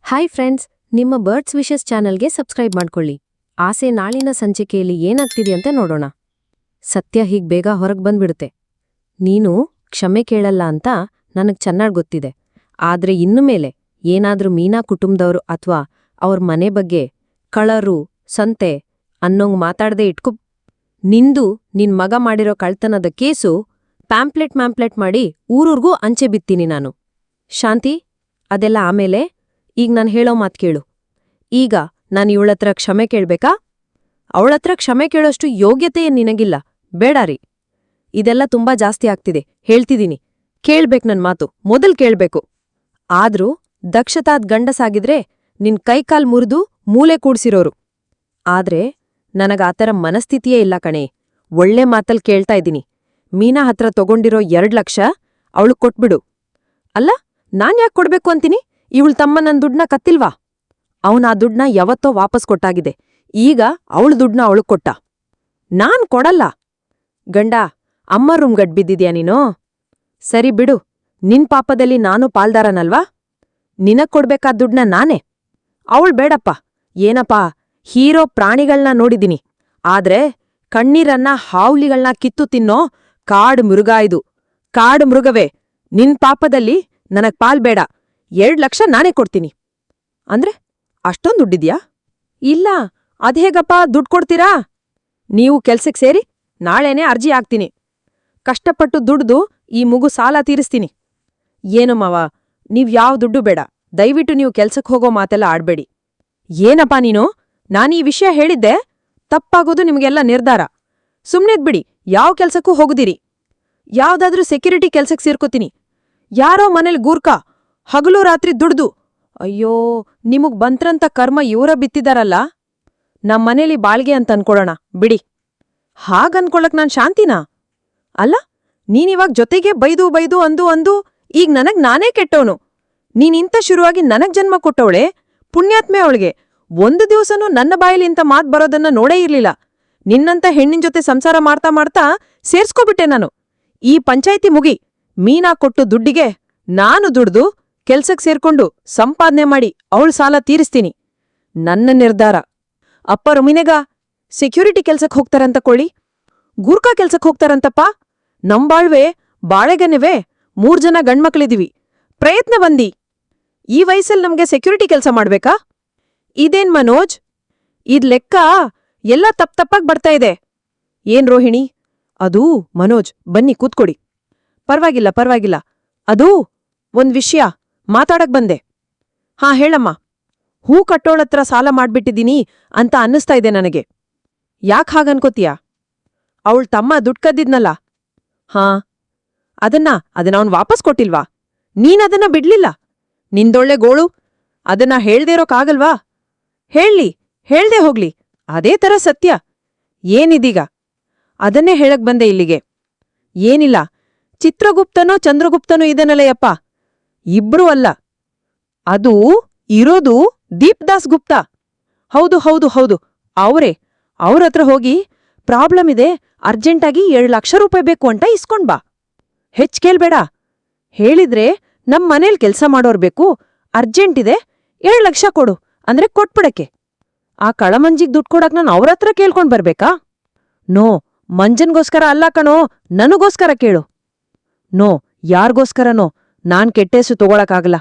Hi friends, ನಿಮ್ಮ birds wishes ಚಾನಲ್ಗೆ subscribe ಮಾಡ್ಕೊಳ್ಳಿ. ಆಸೆ ನಾಳಿನ ಸಂಚಿಕೆಯಲ್ಲಿ ಏನಾಗ್ತಿದೆ ಅಂತ ನೋಡೋಣ. ಸತ್ಯ ಹೀಗ್ ಬೇಗ ಹೊರಗೆ ಬಂದ್ಬಿಡುತ್ತೆ. ನೀನು ಕ್ಷಮೆ ಕೇಳಲ್ಲ ಅಂತ ನನಗ್ ಚೆನ್ನಾಗ್ ಗೊತ್ತಿದೆ. ಆದ್ರೆ ಇನ್ನು ಮೇಲೆ ಏನಾದ್ರೂ ಮೀನಾ ಕುಟುಂಬದವರು ಅಥವಾ ಅವ್ರ ಮನೆ ಬಗ್ಗೆ ಕಳರು ಸಂತೆ ಅನ್ನೋಂಗ್ ಮಾತಾಡದೆ ಇಟ್ಕೊ. ನಿಂದು ನಿನ್ ಮಗ ಮಾಡಿರೋ ಕಳ್ತನದ ಕೇಸು ಪ್ಯಾಂಪ್ಲೆಟ್ ಮಾಡಿ ಊರೂರ್ಗೂ ಅಂಚೆ ಬಿತ್ತೀನಿ ನಾನು. ಶಾಂತಿ, ಅದೆಲ್ಲ ಆಮೇಲೆ. ಈಗ ನಾನು ಹೇಳೋ ಮಾತು ಕೇಳು. ಈಗ ನಾನು ಇವಳತ್ರ ಕ್ಷಮೆ ಕೇಳ್ಬೇಕಾ? ಅವಳತ್ರ ಕ್ಷಮೆ ಕೇಳೋಷ್ಟು ಯೋಗ್ಯತೆ ನಿನಗಿಲ್ಲ. ಬೇಡಾರಿ, ಇದೆಲ್ಲ ತುಂಬಾ ಜಾಸ್ತಿ ಆಗ್ತಿದೆ. ಹೇಳ್ತಿದ್ದೀನಿ, ಕೇಳ್ಬೇಕು ನನ್ ಮಾತು, ಮೊದಲ್ ಕೇಳ್ಬೇಕು. ಆದ್ರೂ ದಕ್ಷತಾದ್ ಗಂಡಸಾಗಿದ್ರೆ ನಿನ್ ಕೈಕಾಲ್ ಮುರಿದು ಮೂಲೆ ಕೂಡ್ಸಿರೋರು. ಆದ್ರೆ ನನಗಾತರ ಮನಸ್ಥಿತಿಯೇ ಇಲ್ಲ ಕಣೆ. ಒಳ್ಳೆ ಮಾತಲ್ ಕೇಳ್ತಾ ಇದ್ದೀನಿ. ಮೀನಾ ಹತ್ರ ತಗೊಂಡಿರೋ 2 ಲಕ್ಷ ಅವಳು ಕೊಟ್ಬಿಡು. ಅಲ್ಲ, ನಾನ್ ಯಾಕೆ ಕೊಡ್ಬೇಕು ಅಂತೀನಿ? ಇವಳು ತಮ್ಮ ನನ್ ದುಡ್ನ ಕತ್ತಿಲ್ವಾ? ಆ ದುಡ್ನ ಯಾವತ್ತೋ ವಾಪಸ್ ಕೊಟ್ಟಾಗಿದೆ. ಈಗ ಅವಳು ದುಡ್ನ ಅವಳು ಕೊಟ್ಟ. ನಾನ್ ಕೊಡಲ್ಲ. ಗಂಡ, ಅಮ್ಮ ರೂಮ್ ಗಡ್ಬಿದ್ದಿದ್ಯಾ ನೀನು? ಸರಿ ಬಿಡು, ನಿನ್ ಪಾಪದಲ್ಲಿ ನಾನು ಪಾಲ್ದಾರನಲ್ವಾ? ನಿನಗ್ ಕೊಡ್ಬೇಕಾದ ದುಡ್ನ ನಾನೇ. ಅವಳು ಬೇಡಪ್ಪ. ಏನಪ್ಪಾ, ಹೀರೋ ಪ್ರಾಣಿಗಳ್ನ ನೋಡಿದಿನಿ. ಆದ್ರೆ ಕಣ್ಣೀರನ್ನ ಹಾವ್ಲಿಗಳ್ನ ಕಿತ್ತು ತಿನ್ನೋ ಕಾಡು ಮೃಗ ಇದು. ಕಾಡು ಮೃಗವೇ, ನಿನ್ ಪಾಪದಲ್ಲಿ ನನಗ್ ಪಾಲ್ ಬೇಡ. 2 ಲಕ್ಷ ನಾನೇ ಕೊಡ್ತೀನಿ. ಅಂದ್ರೆ ಅಷ್ಟೊಂದ್ ದುಡ್ಡಿದ್ಯಾ? ಇಲ್ಲ, ಅದ್ಹೇಗಪ್ಪ ದುಡ್ಡು ಕೊಡ್ತೀರಾ? ನೀವು ಕೆಲ್ಸಕ್ ಸೇರಿ, ನಾಳೆನೇ ಅರ್ಜಿ ಹಾಕ್ತೀನಿ. ಕಷ್ಟಪಟ್ಟು ದುಡ್ದು ಈ ಮಗು ಸಾಲ ತೀರಿಸ್ತೀನಿ. ಏನು ಮಾವ, ನೀವ್ ದುಡ್ಡು ಬೇಡ. ದಯವಿಟ್ಟು ನೀವು ಕೆಲ್ಸಕ್ ಹೋಗೋ ಮಾತೆಲ್ಲ ಆಡ್ಬೇಡಿ. ಏನಪ್ಪಾ ನೀನು? ನಾನೀ ವಿಷಯ ಹೇಳಿದ್ದೆ ತಪ್ಪಾಗೋದು ನಿಮ್ಗೆಲ್ಲ ನಿರ್ಧಾರ. ಸುಮ್ನೆದ್ಬಿಡಿ, ಕೆಲ್ಸಕ್ಕೂ ಹೋಗುದಿರಿ. ಯಾವ್ದಾದ್ರೂ ಸೆಕ್ಯೂರಿಟಿ ಕೆಲ್ಸಕ್ ಸೇರ್ಕೋತೀನಿ. ಯಾರೋ ಮನೇಲಿ ಗೂರ್ಖಾ ಹಗಲು ರಾತ್ರಿ ದುಡ್ದು. ಅಯ್ಯೋ, ನಿಮಗ್ ಬಂತ್ರಂತ ಕರ್ಮ ಇವರ ಬಿತ್ತಿದಾರಲ್ಲ. ನಮ್ಮನೇಲಿ ಬಾಳ್ಗೆ ಅಂತ ಅನ್ಕೊಳೋಣ ಬಿಡಿ. ಹಾಗನ್ಕೊಳಕ್ ನಾನ್ ಶಾಂತಿನಾ? ಅಲ್ಲ, ನೀನಿವಾಗ್ ಜೊತೆಗೆ ಬೈದು ಅಂದು ಈಗ ನನಗ್ ನಾನೇ ಕೆಟ್ಟವನು. ನೀನಿಂತ ಶುರುವಾಗಿ ನನಗ್ ಜನ್ಮ ಕೊಟ್ಟವಳೆ. ಪುಣ್ಯಾತ್ಮೆ ಅವಳಿಗೆ. 1 ದಿವ್ಸನೂ ನನ್ನ ಬಾಯಲ್ಲಿ ಇಂಥ ಮಾತ್ ಬರೋದನ್ನ ನೋಡೇ ಇರ್ಲಿಲ್ಲ. ನಿನ್ನಂತ ಹೆಣ್ಣಿನ ಜೊತೆ ಸಂಸಾರ ಮಾಡ್ತಾ ಸೇರ್ಸ್ಕೊಬಿಟ್ಟೆ ನಾನು. ಈ ಪಂಚಾಯ್ತಿ ಮುಗಿ. ಮೀನಾ ಕೊಟ್ಟು ದುಡ್ಡಿಗೆ ನಾನು ದುಡ್ದು ಕೆಲ್ಸಕ್ ಸೇರ್ಕೊಂಡು ಸಂಪಾದನೆ ಮಾಡಿ ಅವಳ ಸಾಲ ತೀರಿಸ್ತೀನಿ. ನನ್ನ ನಿರ್ಧಾರ. ಅಪ್ಪ ರುಮಿನೆಗ ಸೆಕ್ಯೂರಿಟಿ ಕೆಲ್ಸಕ್ ಹೋಗ್ತಾರಂತ ಕೊಳ್ಳಿ. ಗೂರ್ಖಾ ಕೆಲ್ಸಕ್ ಹೋಗ್ತಾರಂತಪ್ಪ. ನಂಬಾಳ್ವೆ ಬಾಳೆಗನೆವೆ 3 ಜನ ಗಂಡ್ಮಕ್ಳಿದೀವಿ. ಪ್ರಯತ್ನ ಬಂದಿ. ಈ ವಯಸ್ಸಲ್ಲಿ ನಮ್ಗೆ ಸೆಕ್ಯೂರಿಟಿ ಕೆಲ್ಸ ಮಾಡ್ಬೇಕಾ? ಇದೇನ್ ಮನೋಜ್, ಇದ್ ಲೆಕ್ಕ ಎಲ್ಲ ತಪ್ಪಾಗ್ ಬರ್ತಾ ಇದೆ. ಏನ್ ರೋಹಿಣಿ? ಅದು ಮನೋಜ್, ಬನ್ನಿ ಕೂತ್ಕೊಡಿ. ಪರ್ವಾಗಿಲ್ಲ. ಅದು ಒಂದ್ ವಿಷಯ ಮಾತಾಡಕ್ ಬಂದೆ. ಹಾ ಹೇಳಮ್ಮ. ಹೂ ಕಟ್ಟೋಳತ್ರ ಸಾಲ ಮಾಡ್ಬಿಟ್ಟಿದೀನಿ ಅಂತ ಅನ್ನಿಸ್ತಾ ಇದೆ ನನಗೆ. ಯಾಕ್ ಹಾಗನ್ಕೋತೀಯ? ಅವಳ ತಮ್ಮ ದುಡ್ಡು ಕದ್ದಿದ್ನಲ್ಲ. ಹಾ, ಅದನ್ನ ಅವನ್ ವಾಪಸ್ ಕೊಟ್ಟಿಲ್ವಾ? ನೀನದನ್ನ ಬಿಡ್ಲಿಲ್ಲ. ನಿಂದೊಳ್ಳೆ ಗೋಳು. ಅದನ್ನ ಹೇಳ್ದೇ ಇರೋಕಾಗಲ್ವಾ? ಹೇಳ್ದೇ ಹೋಗ್ಲಿ, ಅದೇ ತರ ಸತ್ಯ. ಏನಿದೀಗ? ಅದನ್ನೇ ಹೇಳಕ್ ಬಂದೆ ಇಲ್ಲಿಗೆ. ಏನಿಲ್ಲ, ಚಿತ್ರಗುಪ್ತನೋ ಚಂದ್ರಗುಪ್ತನೋ ಇದನ್ನಲ್ಲಯ್ಯಪ್ಪ. ಇಬ್ರೂ ಅಲ್ಲ, ಅದು ಇರೋದು ದೀಪ್ದಾಸ್ ಗುಪ್ತ. ಹೌದು, ಅವ್ರೇ. ಅವ್ರತ್ರ ಹೋಗಿ ಪ್ರಾಬ್ಲಮ್ ಇದೆ, ಅರ್ಜೆಂಟಾಗಿ 7 ಲಕ್ಷ ರೂಪಾಯಿ ಬೇಕು ಅಂತ ಇಸ್ಕೊಂಡ್ಬಾ. ಹೆಚ್ಚ್ ಕೇಳ್ಬೇಡ. ಹೇಳಿದ್ರೆ ನಮ್ ಮನೇಲ್ ಕೆಲ್ಸ ಮಾಡೋರ್ಬೇಕು, ಅರ್ಜೆಂಟಿದೆ, 7 ಲಕ್ಷ ಕೊಡು ಅಂದ್ರೆ ಕೊಟ್ಬಿಡಕ್ಕೆ. ಆ ಕಳಮಂಜಿಗ್ ದುಡ್ಡು ಕೊಡಕ್ ನಾನು ಅವ್ರತ್ರ ಕೇಳ್ಕೊಂಡ್ ಬರ್ಬೇಕಾ? ನೋ, ಮಂಜನ್ಗೋಸ್ಕರ ಅಲ್ಲ ಕಣೋ, ನನಗೋಸ್ಕರ ಕೇಳು. ನೋ, ಯಾರ್ಗೋಸ್ಕರನೋ ನಾನ್ ಕೆಟ್ಟೇಸು ತಗೊಳಕ್ಕಾಗಲ್ಲ.